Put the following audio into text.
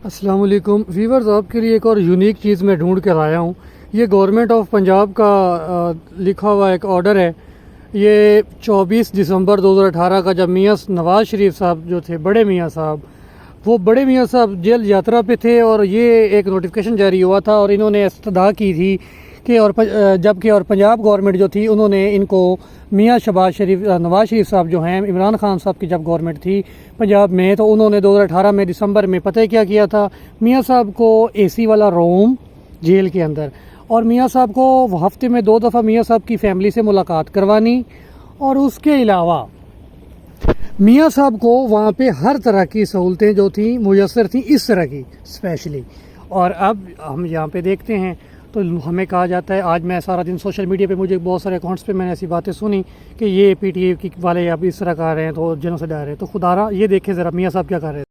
السلام علیکم ویورز، آپ کے لیے ایک اور یونیک چیز میں ڈھونڈ کر آیا ہوں۔ یہ گورنمنٹ آف پنجاب کا لکھا ہوا ایک آرڈر ہے۔ یہ 24 دسمبر 2018 کا، جب میاں نواز شریف صاحب جو تھے، بڑے میاں صاحب، وہ بڑے میاں صاحب جیل یاترا پہ تھے اور یہ ایک نوٹیفیکیشن جاری ہوا تھا اور انہوں نے استدعا کی تھی کہ جبکہ پنجاب گورنمنٹ جو تھی، انہوں نے ان کو میاں نواز شریف صاحب جو ہیں، عمران خان صاحب کی جب گورنمنٹ تھی پنجاب میں، تو انہوں نے 2018 میں دسمبر میں پتہ کیا کیا تھا، میاں صاحب کو اے سی والا روم جیل کے اندر، اور میاں صاحب کو ہفتے میں 2 دفعہ میاں صاحب کی فیملی سے ملاقات کروانی، اور اس کے علاوہ میاں صاحب کو وہاں پہ ہر طرح کی سہولتیں جو تھیں میسر تھیں، اس طرح کی اسپیشلی۔ اور اب ہم یہاں پہ دیکھتے ہیں تو ہمیں کہا جاتا ہے، آج میں سارا دن سوشل میڈیا پہ مجھے بہت سارے اکاؤنٹس پہ میں نے ایسی باتیں سنی کہ یہ پی ٹی اے والے اب اس طرح کر رہے ہیں تو جنوں سے ڈر رہے ہیں، تو خدا را یہ دیکھیں ذرا میاں صاحب کیا کر رہے ہیں۔